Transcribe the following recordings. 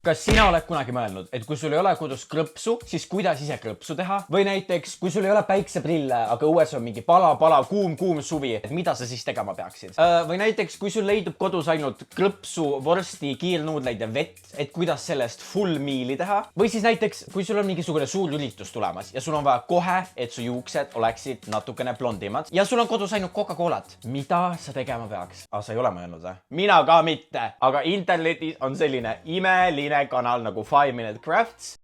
Kas sina oled kunagi mõelnud, et kui sul ei ole kodus krõpsu, siis kuidas ise krõpsu teha? Või näiteks, kui sul ei ole päikseprille, aga õues on mingi pala, kuum suvi, et mida sa siis tegema peaksid? Või näiteks, kui sul leidub kodus ainult krõpsu, vorsti, kiirnuudleid ja vett, et kuidas sellest full meal'i teha? Või siis näiteks, kui sul on mingisugune suur üritus tulemas ja sul on vaja kohe, et su juuksed oleksid natukene blondimad ja sul on kodus ainult Coca-Colat. Mida sa tegema peaks? Sa ei ole mõelnud, või? Mina ka mitte, aga internetis on selline imeline kanal nagu 5 Minute Crafts.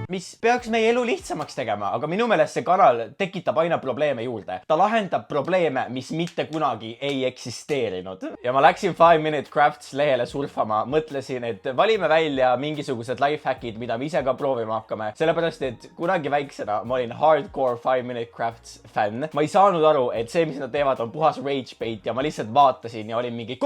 Mis peaks meie elu lihtsamaks tegema, aga minu meelest see kanal tekitab aina probleeme juurde. Ta lahendab probleeme, mis mitte kunagi ei eksisteerinud. Ja ma läksin 5 Minute Crafts lehele surfama, mõtlesin, et valime välja mingisugused lifehackid, mida me ise ka proovima hakkame. Sellepärast, et kunagi väiksena ma olin hardcore 5 Minute Crafts fänn. Ma ei saanud aru, et see, mis nad teevad, on puhas rage bait ja ma lihtsalt vaatasin ja olin mingi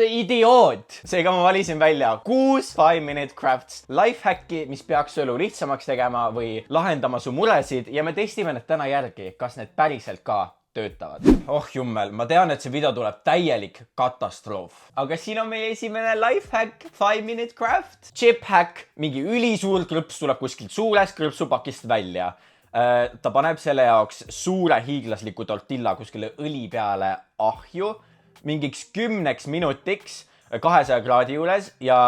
idioot. Seega ma valisin välja 6 5 Minute Crafts lifehacki, mis peaks su elu lihtsamaks tegema või lahendama su muresid ja me testime need täna järgi, kas need päriselt ka töötavad. Oh jummel, ma tean, et see video tuleb täielik katastroof. Aga siin on meie esimene lifehack 5 Minute Craft. Chip hack, mingi ülisuur krõps tuleb kuskilt suurest krõpsupakist välja. Ta paneb selle jaoks suure hiiglasliku tortilla kuskile õli peale ahju mingiks 10 minutiks 200 kraadi juures ja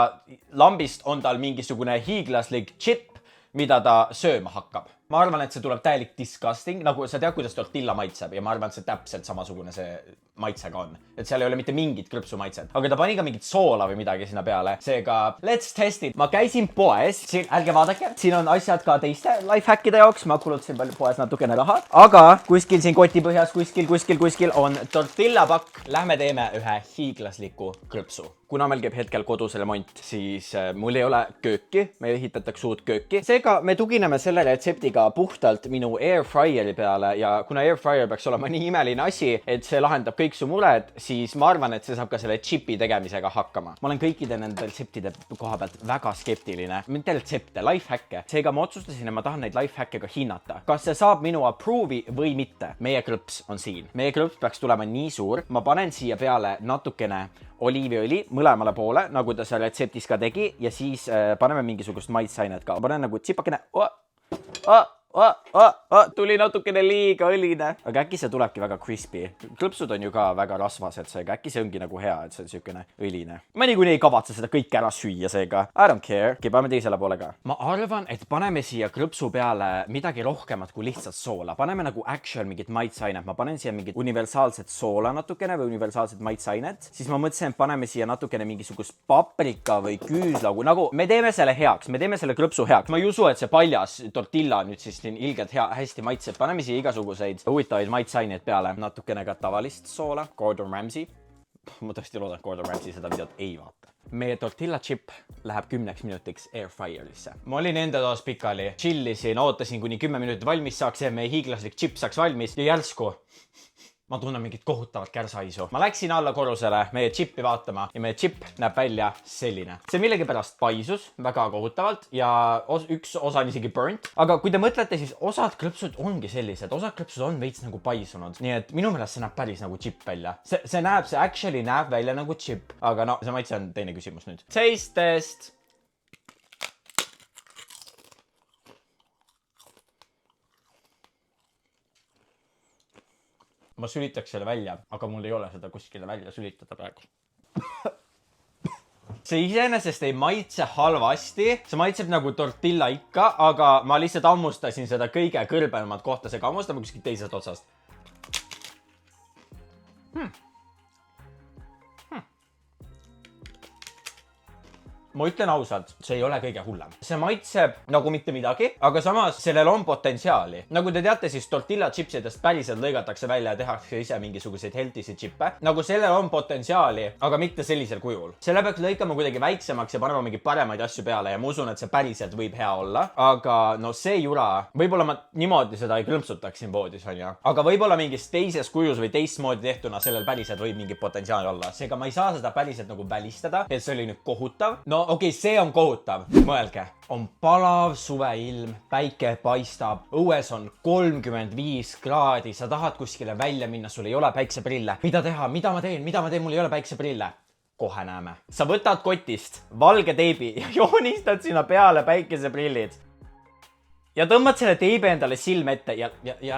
lambist on tal mingisugune hiiglaslik chip, mida ta sööma hakkab. Ma arvan, et see tuleb täielik disgusting, nagu sa tead, kuidas tortilla maitseb ja ma arvan, et see täpselt samasugune see maitsega on. Et seal ei ole mitte mingit krõpsu maitset. Aga ta pani ka mingit soola või midagi sinna peale. Seega, let's test it. Ma käisin poes. Siin, ärge vaadake. Siin on asjad ka teiste lifehackide jaoks. Ma kulutasin palju poes natukene raha. Aga kuskil siin koti põhjas, kuskil on tortillapakk. Lähme teeme ühe hiiglasliku krõpsu. Kuna meil käib hetkel kodus remont, siis mul ei ole kööki. Meil ehitatakse uut kööki. Seega me tugineme selle retseptiga puhtalt minu airfryeri peale ja kuna airfryer peaks olema nii imeline asi, et see lahendab kõik su mured, siis ma arvan, et see saab ka selle chipi tegemisega hakkama. Ma olen kõikide nende retseptide koha pealt väga skeptiline. Mitte retsepte, lifehacke. Seega ma otsustasin, et ma tahan neid lifehacke ka hinnata. Kas see saab minu approve'i või mitte? Meie krõps on siin. Meie krõps peaks tulema nii suur. Ma panen siia peale natukene oliiviõli mõlemale poole, nagu ta seal retseptis ka tegi ja siis paneme mingisugust maitsainet ka. Panen nagu tsipakene tuli natukene liiga õline. Aga äkki see tulebki väga crispy. Krõpsud on ju ka väga rasvased, seega äkki see ongi nagu hea, et see on siukene õline. Ma niikuinii ei kavatse seda kõike ära süüa, seega I don't care. Paneme teisele poole ka. Ma arvan, et paneme siia krõpsu peale midagi rohkemat kui lihtsalt soola. Paneme nagu actual mingit maitsainet. Ma panen siia mingit universaalset soola natukene või universaalset maitsainet. Siis ma mõtlesin, et paneme siia natukene mingisugust paprika või küüslagu. Nagu me teeme selle heaks, me teeme selle krõpsu heaks. Ma ei usu, et see paljas tortilla nüüd siis siin ilgelt hästi maitseb. Paneme siia igasuguseid huvitavaid maitsaineid peale. Natukene ka tavalist soola. Gordon Ramsay. Ma tõesti loodan, et Gordon Ramsay seda videot ei vaata. Meie tortilla chip läheb 10 minutiks airfryerisse. Ma olin enda toas pikali. Chillisin, ootasin kuni 10 minutit valmis saaks ja meie hiiglaslik chip saaks valmis ja järsku ma tunnen mingit kohutavat kärsaisu. Ma läksin alla korrusele meie chipi vaatama ja meie chip näeb välja selline. See millegipärast paisus väga kohutavalt ja üks osa on isegi burnt. Aga kui te mõtlete, siis osad krõpsud ongi sellised. Osad krõpsud on veits nagu paisunud. Nii et minu meelest see näeb päris nagu chip välja. See actually näeb välja nagu chip. Aga no, see maitse on teine küsimus nüüd. Taste test! Ma sülitaks selle välja, aga mul ei ole seda kuskile välja sülitada praegu. See iseenesest ei maitse halvasti. See maitseb nagu tortilla ikka, aga ma lihtsalt ammustasin seda kõige kõrbemat kohta. See ka ammustame kuskilt teisest otsast. Ma ütlen ausalt, see ei ole kõige hullem. See maitseb nagu mitte midagi, aga samas sellel on potentsiaali. Nagu te teate, siis tortilla chipsidest päriselt lõigatakse välja ja tehakse ise mingisuguseid healthy'sid chippe. Nagu sellel on potentsiaali, aga mitte sellisel kujul. Selle peaks lõikama kuidagi väiksemaks ja panema mingi paremaid asju peale ja ma usun, et see päriselt võib hea olla. Aga no see jura, võib-olla ma niimoodi seda ei krõmpsutaks siin voodis, on ju. Aga võib-olla mingis teises kujus või teistmoodi tehtuna sellel päriselt võib mingi potentsiaal olla. Seega ma ei saa seda päriselt nagu välistada, et see oli nüüd kohutav. No no okei, see on kohutav. Mõelge, on palav suveilm, päike paistab, õues on 35 kraadi, sa tahad kuskile välja minna, sul ei ole päikseprille. Mida teha, mida ma teen, mul ei ole päikseprille? Kohe näeme. Sa võtad kotist valge teibi ja joonistad sinna peale päikeseprillid. Ja tõmbad selle teibe endale silme ette ja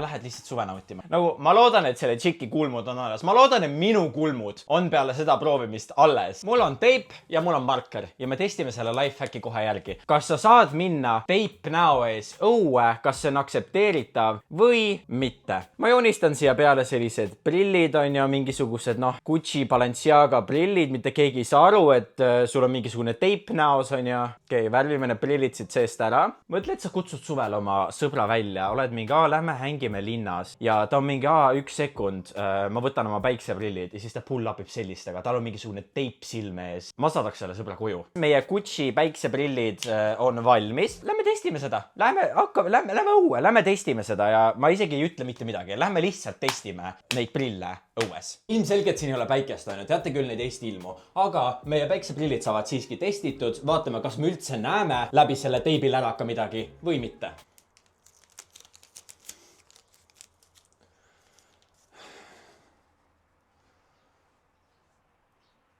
lähed lihtsalt suve nautima. Nagu ma loodan, et selle tšiki kulmud on alles. Ma loodan, et minu kulmud on peale seda proovimist alles. Mul on teip ja mul on marker ja me testime selle lifehacki kohe järgi. Kas sa saad minna teip näo ees õue, kas see on aktsepteeritav või mitte? Ma joonistan siia peale sellised prillid on ja mingisugused Gucci Balenciaga prillid, mitte keegi ei saa aru, et sul on mingisugune teip näos on ja värvime need prillid siit seest ära. Mõtle, et sa kutsud suve oma sõbra välja, oled mingi, lähme hängime linnas ja ta on mingi, 1 sekund, ma võtan oma päikseprillid ja siis ta pull-upib sellistega, tal on mingisugune teip silme ees. Ma saadaks selle sõbra koju. Meie Gucci päikseprillid on valmis. Lähme testime seda. Lähme õue, lähme testime seda ja ma isegi ei ütle mitte midagi. Lähme lihtsalt testime neid prille õues. Ilmselgelt siin ei ole päikest on, teate küll neid Eesti ilmu, aga meie päikseprillid saavad siiski testitud. Vaatame, kas me üldse näeme läbi selle teibiläraka midagi või mitte.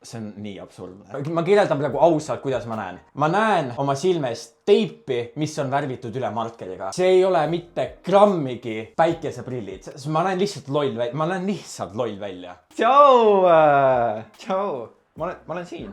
See on nii absurdne. Ma kirjeldan praegu ausalt, kuidas ma näen. Ma näen oma silmes teipi, mis on värvitud üle markeriga. See ei ole mitte grammigi päikeseprillid. Ma näen lihtsalt loll välja. Tšau! Tšau! Ma olen siin.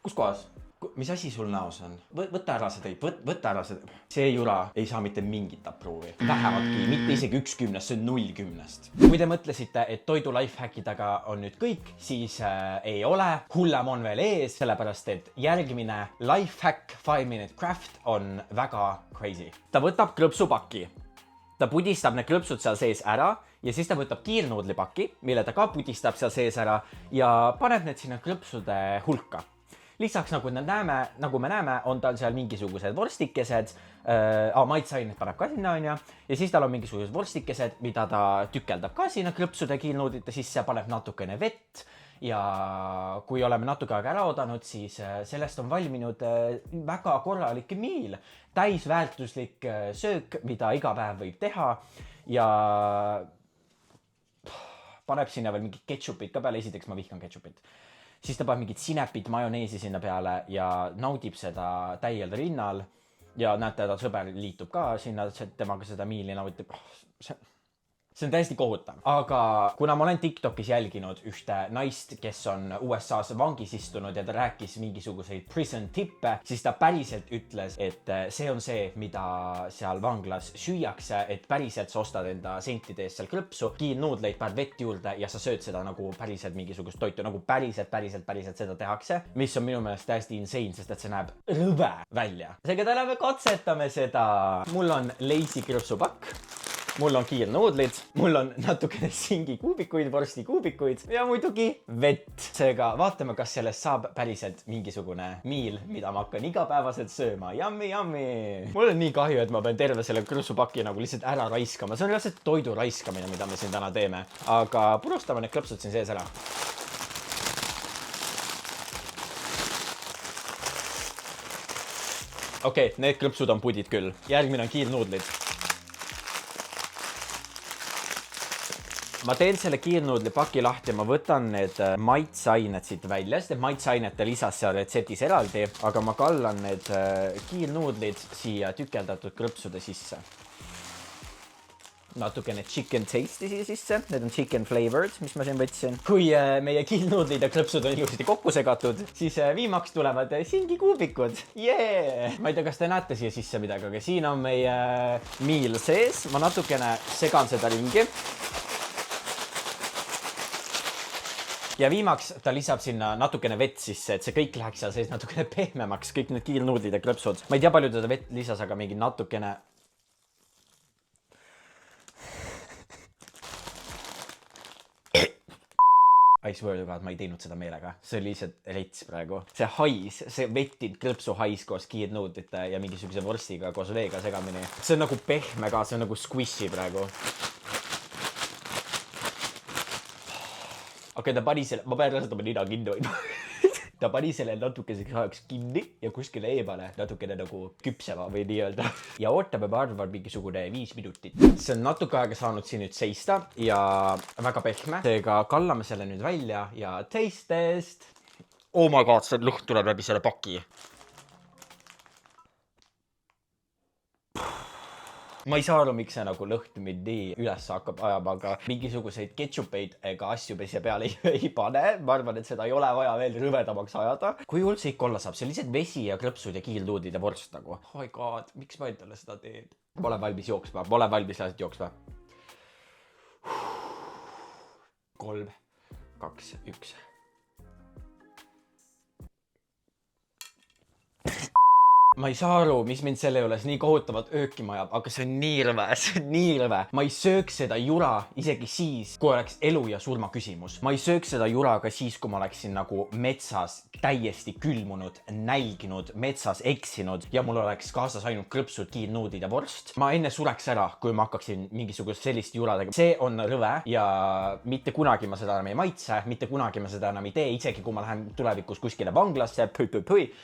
Kus kohas? Mis asi sul näos on? Võta ära see teip, võta ära see. See jura ei saa mitte mingit approvi. Vähematki, mitte isegi 1/10, see on 0/10. Kui te mõtlesite, et toidu lifehackidega on nüüd kõik, siis ei ole. Hullem on veel ees, sellepärast et järgmine lifehack 5 Minute Craft on väga crazy. Ta võtab krõpsupaki. Ta pudistab need krõpsud seal sees ära ja siis ta võtab kiirnuudlipaki, mille ta ka pudistab seal sees ära ja paneb need sinna krõpsude hulka. Lisaks, nagu me näeme, on tal seal mingisugused vorstikesed, maitseainet paneb ka sinna, ja siis tal on mingisugused vorstikesed, mida ta tükeldab ka sinna krõpsude kiirnuudlite sisse, paneb natukene vett ja kui oleme natuke aega ära oodanud, siis sellest on valminud väga korralik miil, täisväärtuslik söök, mida iga päev võib teha ja paneb sinna veel mingid ketšupid ka peale, esiteks ma vihkan ketšupit. Siis ta paneb mingid sinepid, majoneesi sinna peale ja naudib seda täiel rinnal. Ja näete, ta sõber liitub ka sinna, temaga seda miili naudib. See on täiesti kohutav. Aga kuna ma olen TikTokis jälginud ühte naist, kes on USA's vangis istunud ja ta rääkis mingisuguseid prison tippe, siis ta päriselt ütles, et see on see, mida seal vanglas süüakse, et päriselt sa ostad enda sentide eest seal krõpsu, kiirnuudleid, paned vett juurde ja sa sööd seda nagu päriselt mingisugust toitu, nagu päriselt seda tehakse, mis on minu meelest täiesti insane, sest et see näeb rõve välja. Seega täna me katsetame seda. Mul on Lazy krõpsupakk. Mul on kiirnuudlid, mul on natukene singikuubikuid, vorstikuubikuid ja muidugi vett. Seega vaatame, kas sellest saab päriselt mingisugune miil, mida ma hakkan igapäevaselt sööma. Yummy! Mul on nii kahju, et ma pean terve selle krõpsupaki nagu lihtsalt ära raiskama. See on lihtsalt toidu raiskamine, mida me siin täna teeme. Aga purustame need krõpsud siin sees ära. Okei, need krõpsud on pudid küll. Järgmine on kiirnuudlid. Ma teen selle kiirnuudlipaki lahti ja ma võtan need maitseained siit välja, sest et maitseainete lisas seal retseptis eraldi, aga ma kallan need kiirnuudlid siia tükeldatud krõpsude sisse. Natukene chicken taste'i siia sisse, need on chicken flavored, mis ma siin võtsin. Kui meie kiirnuudlid ja krõpsud on ilusasti kokku segatud, siis viimaks tulevad singikuubikud. Ma ei tea, kas te näete siia sisse midagi, aga siin on meie miil sees. Ma natukene segan seda ringi. Ja viimaks ta lisab sinna natukene vett sisse, et see kõik läheks seal sees natukene pehmemaks, kõik need kiirnuudlid ja krõpsud. Ma ei tea, palju teda vett lisas, aga mingi natukene. I swear to God, ma ei teinud seda meelega. See oli lihtsalt rets praegu. See hais, see vettinud krõpsu hais koos kiirnuudlite ja mingisuguse vorstiga koos veega segamini. See on nagu pehme ka, see on nagu squishy praegu. Okei, ta pani selle, ma pean reaalselt oma nina kinni hoidma. ta pani selle natukeseks ajaks kinni ja kuskile eemale natukene nagu küpsema või nii öelda. Ja ootame, ma arvan, mingisugune 5 minutit. See on natuke aega saanud siin nüüd seista ja väga pehme. Seega kallame selle nüüd välja ja taste test. Oh my god, see lõht tuleb läbi selle paki. Ma ei saa aru, miks see nagu lõht mind nii üles hakkab ajama, aga mingisuguseid ketšupeid ega asju siia peale ei pane. Ma arvan, et seda ei ole vaja veel rõvedamaks ajada. Kui hull see ikka olla saab? See on lihtsalt vesi ja krõpsud ja kiiltuudid ja vorst nagu. Oh my god, miks ma endale seda teen? Ma olen valmis jooksma, ma olen valmis lihtsalt jooksma. 3, 2, 1. Ma ei saa aru, mis mind selle juures nii kohutavalt öökima ajab, aga see on nii rõve. Ma ei sööks seda jura isegi siis, kui oleks elu ja surma küsimus. Ma ei sööks seda jura ka siis, kui ma oleksin nagu metsas täiesti külmunud, nälginud, metsas eksinud ja mul oleks kaasas ainult krõpsud, kiilnuudid ja vorst. Ma enne sureks ära, kui ma hakkaksin mingisugust sellist jura tegema. See on rõve ja mitte kunagi ma seda enam ei maitse, mitte kunagi ma seda enam ei tee, isegi kui ma lähen tulevikus kuskile vanglasse,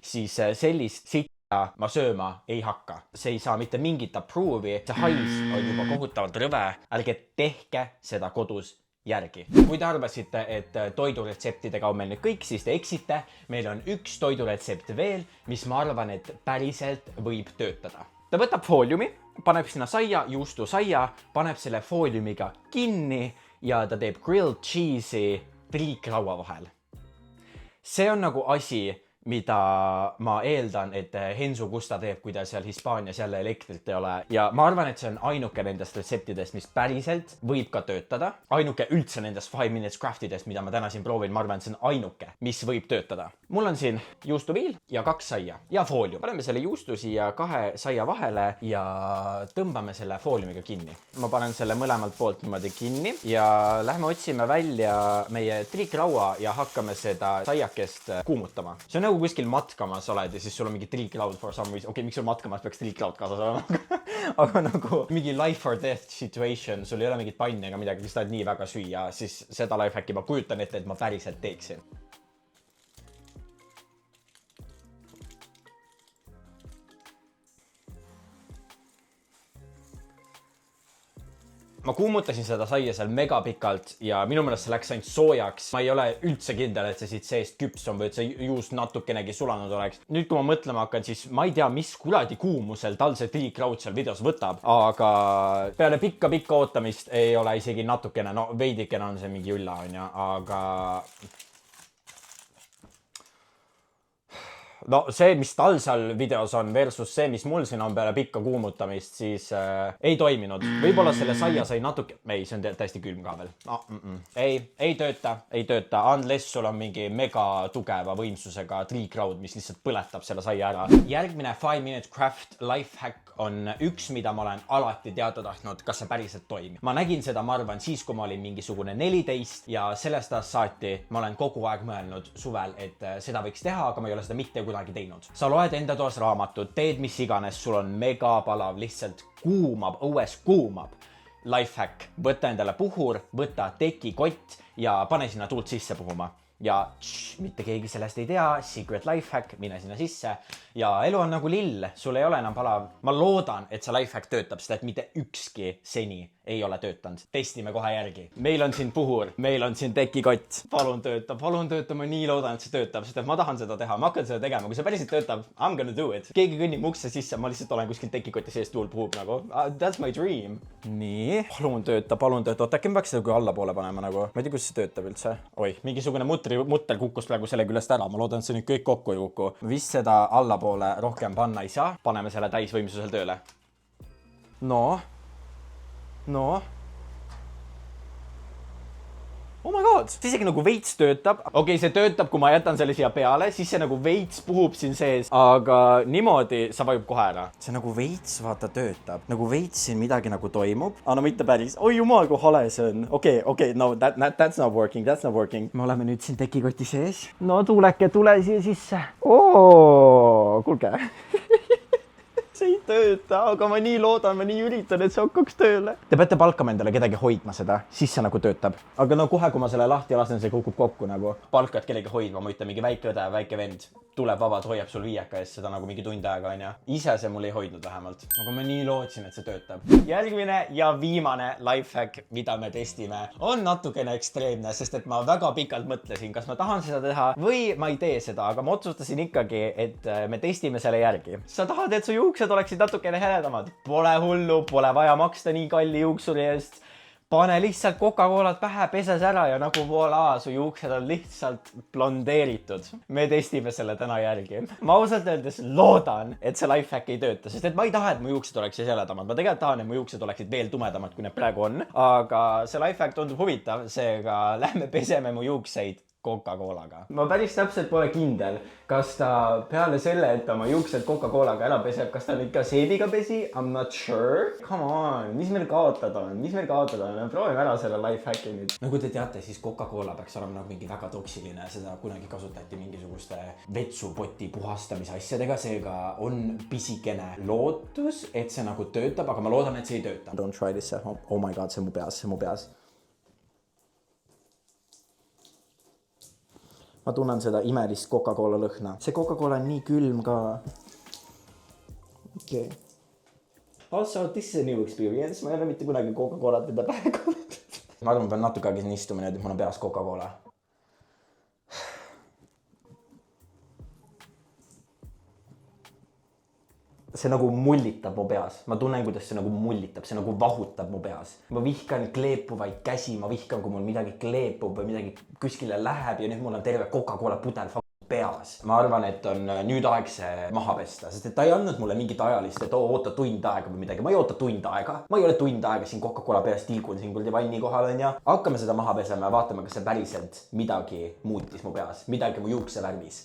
siis sellist siit ma sööma ei hakka. See ei saa mitte mingit approve'i. See hais on juba kohutavalt rõve. Ärge tehke seda kodus järgi. Kui te arvasite, et toiduretseptidega on meil nüüd kõik, siis te eksite. Meil on üks toiduretsept veel, mis ma arvan, et päriselt võib töötada. Ta võtab fooliumi, paneb sinna saia, juustu saia, paneb selle fooliumiga kinni ja ta teeb grilled cheese'i triikraua vahel. See on nagu asi, mida ma eeldan, et Hensu Gusta teeb, kui ta seal Hispaanias jälle elektrit ei ole. Ja ma arvan, et see on ainuke nendest retseptidest, mis päriselt võib ka töötada. Ainuke üldse nendest 5 minutes craftidest, mida ma täna siin proovin, ma arvan, et see on ainuke, mis võib töötada. Mul on siin juustuviil ja 2 saia ja foolium. Paneme selle juustu siia 2 saia vahele ja tõmbame selle fooliumiga kinni. Ma panen selle mõlemalt poolt niimoodi kinni ja lähme otsime välja meie triikraua ja hakkame seda saiakest kuumutama. See on nagu kuskil matkamas oled ja siis sul on mingi triiklaud for some reason. Okei, miks sul matkamas peaks triiklaud kaasas olema? Aga nagu mingi life or death situation, sul ei ole mingit panni ega midagi, kes tahad nii väga süüa, siis seda lifehacki ma kujutan ette, et ma päriselt teeksin. Ma kuumutasin seda saia seal mega pikalt ja minu meelest see läks ainult soojaks. Ma ei ole üldse kindel, et see siit seest küps on või et see juust natukenegi sulanud oleks. Nüüd, kui ma mõtlema hakkan, siis ma ei tea, mis kuradi kuumusel tal see triikraud seal videos võtab. Aga peale pikka ootamist ei ole isegi natukene, no veidikene on see mingi ülla, on ja, aga no see, mis tal seal videos on versus see, mis mul siin on peale pikka kuumutamist, siis ei toiminud. Võib-olla selle saia sai natuke... Ei, see on täiesti külm ka veel. No, ei tööta. Unless sul on mingi mega tugeva võimsusega triikraud, mis lihtsalt põletab selle saia ära. Järgmine 5 minute craft lifehack on üks, mida ma olen alati teada tahtnud, kas see päriselt toimib. Ma nägin seda, ma arvan, siis, kui ma olin mingisugune 14 ja sellest ajast saati ma olen kogu aeg mõelnud suvel, et seda võiks teha, aga ma ei ole seda mitte kunagi teinud. Sa loed enda toas raamatut, teed mis iganes, sul on mega palav, lihtsalt kuumab, õues kuumab. Lifehack, võta endale puhur, võta tekikott ja pane sinna tuult sisse puhuma. Ja mitte keegi sellest ei tea, secret lifehack, mine sinna sisse ja elu on nagu lill, sul ei ole enam palav. Ma loodan, et see lifehack töötab, sest et mitte ükski seni ei ole töötanud. Testime kohe järgi. Meil on siin puhur, meil on siin tekikott. Palun tööta, ma nii loodan, et see töötab, sest et ma tahan seda teha, ma hakkan seda tegema. Kui see päriselt töötab, I'm gonna do it. Keegi kõnnib ukse sisse, ma lihtsalt olen kuskil tekikoti sees, tuul puhub nagu. That's my dream. Nii, palun tööta. Oota, äkki ma peaks seda kui allapoole panema nagu. Ma ei tea, kus see töötab üldse. Oi, mingisugune mutter kukkus praegu selle küljest ära. Ma loodan, et see nüüd kõik kokku ei kuku. Vist seda allapoole rohkem panna ei saa. Paneme selle täisvõimsusel tööle. No. Oh my god, see isegi nagu veits töötab. Okei, see töötab, kui ma jätan selle siia peale, siis see nagu veits puhub siin sees, aga niimoodi sa vajub kohe ära. See nagu veits, vaata, töötab. Nagu veits siin midagi nagu toimub. No mitte päris. Oi jumal, kui hale see on. Okei, no that's not working. Me oleme nüüd siin tekikoti sees. No tuuleke, tule siia sisse. Kuulge. See ei tööta, aga ma nii loodan, ma nii üritan, et see hakkaks tööle. Te peate palkama endale kedagi hoidma seda, siis see nagu töötab. Aga no kohe, kui ma selle lahti lasen, see kukub kokku nagu. Palkad kellegi hoidma, ma ütlen mingi väike õde, väike vend, tuleb vabalt, hoiab sul viieka eest seda nagu mingi tund aega, on ja. Ise see mul ei hoidnud vähemalt. Aga ma nii lootsin, et see töötab. Järgmine ja viimane lifehack, mida me testime, on natukene ekstreemne, sest et ma väga pikalt mõtlesin, kas ma tahan seda teha või ma ei tee seda, aga ma otsustasin ikkagi, et me testime selle järgi. Sa tahad, et su juuksed oleksid natukene heledamad? Pole hullu, pole vaja maksta nii kalli juuksuri eest. Pane lihtsalt Coca-Colat pähe, peses ära ja nagu voilà, su juuksed on lihtsalt blondeeritud. Me testime selle täna järgi. Ma ausalt öeldes loodan, et see lifehack ei tööta, sest et ma ei taha, et mu juuksed oleksid heledamad. Ma tegelikult tahan, et mu juuksed oleksid veel tumedamad, kui need praegu on. Aga see lifehack tundub huvitav, seega lähme peseme mu juukseid Coca-Colaga. Ma päris täpselt pole kindel, kas ta peale selle, et ta oma juuksed Coca-Colaga ära peseb, kas ta nüüd ka seebiga pesi? I'm not sure. Come on, mis meil kaotada on? Proovime ära selle lifehacki nüüd. Nagu te teate, siis Coca-Cola peaks olema nagu mingi väga toksiline. Seda kunagi kasutati mingisuguste vetsupoti puhastamise asjadega. Seega on pisikene lootus, et see nagu töötab, aga ma loodan, et see ei tööta. Don't try this at home. Oh my god, see on mu peas. Ma tunnen seda imelist Coca-Cola lõhna. See Coca-Cola on nii külm ka. Okay. Also, this is a new experience. Ma ei ole mitte kunagi Coca-Colat enda pähe kuulnud. Ma arvan, ma pean natuke aega siin istuma, et mul on peas Coca-Cola. See nagu mullitab mu peas. Ma tunnen, kuidas see nagu mullitab, see nagu vahutab mu peas. Ma vihkan kleepuvaid käsi, ma vihkan, kui mul midagi kleepub või midagi kuskile läheb ja nüüd mul on terve Coca-Cola pudel peas. Ma arvan, et on nüüd aeg see maha pesta, sest et ta ei andnud mulle mingit ajalist, et oota tund aega või midagi. Ma ei oota tund aega. Ma ei ole tund aega siin Coca-Cola peas tilgun siin kuldi vanni kohal on ja. Hakkame seda maha pesema ja vaatame, kas see päriselt midagi muutis mu peas, midagi mu juukse värvis.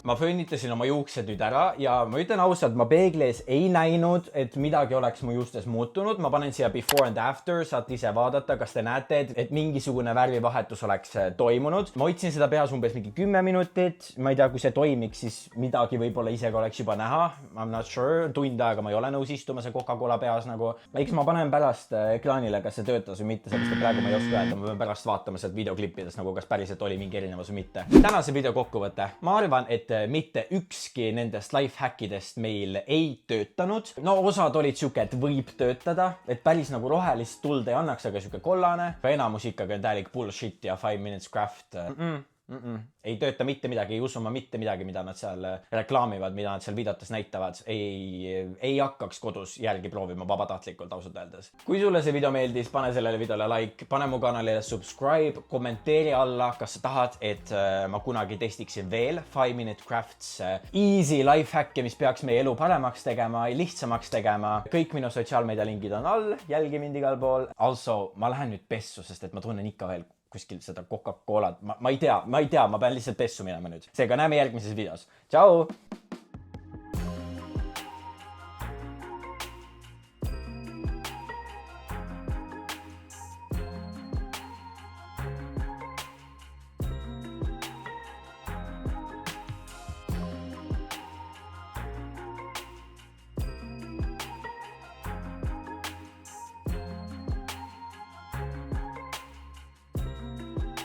Ma fönnitasin oma juuksed nüüd ära ja ma ütlen ausalt, ma peeglis ei näinud, et midagi oleks mu juustes muutunud. Ma panen siia before and after, saate ise vaadata, kas te näete, et mingisugune värvivahetus oleks toimunud. Ma hoidsin seda peas umbes mingi 10 minutit. Ma ei tea, kui see toimiks, siis midagi võib-olla isegi oleks juba näha. I'm not sure. Tund aega ma ei ole nõus istuma see Coca-Cola peas nagu. Eks ma panen pärast ekraanile, kas see töötas või mitte, sellest praegu ma ei oska öelda. Ma pean pärast vaatama sealt videoklippidest, nagu kas päriselt oli mingi erinevus või mitte. Tänase video kokkuvõte. Ma arvan, et mitte ükski nendest lifehackidest meil ei töötanud. No osad olid siuke, et võib töötada, et päris nagu rohelist tuld ei annaks, aga siuke kollane. Enamus ikkagi on täielik bullshit ja 5 minutes craft. Ei tööta mitte midagi, ei usu ma mitte midagi, mida nad seal reklaamivad, mida nad seal videotes näitavad. Ei hakkaks kodus järgi proovima vabatahtlikult ausalt öeldes. Kui sulle see video meeldis, pane sellele videole like, pane mu kanalile subscribe, kommenteeri alla, kas sa tahad, et ma kunagi testiksin veel 5 minute crafts easy lifehacke, mis peaks meie elu paremaks tegema, lihtsamaks tegema. Kõik minu sotsiaalmeedia lingid on all, jälgi mind igal pool. Also, ma lähen nüüd pessu, sest et ma tunnen ikka veel kuskil seda Coca-Colat. Ma ei tea, ma pean lihtsalt pessu minema nüüd. Seega näeme järgmises videos. Tšau!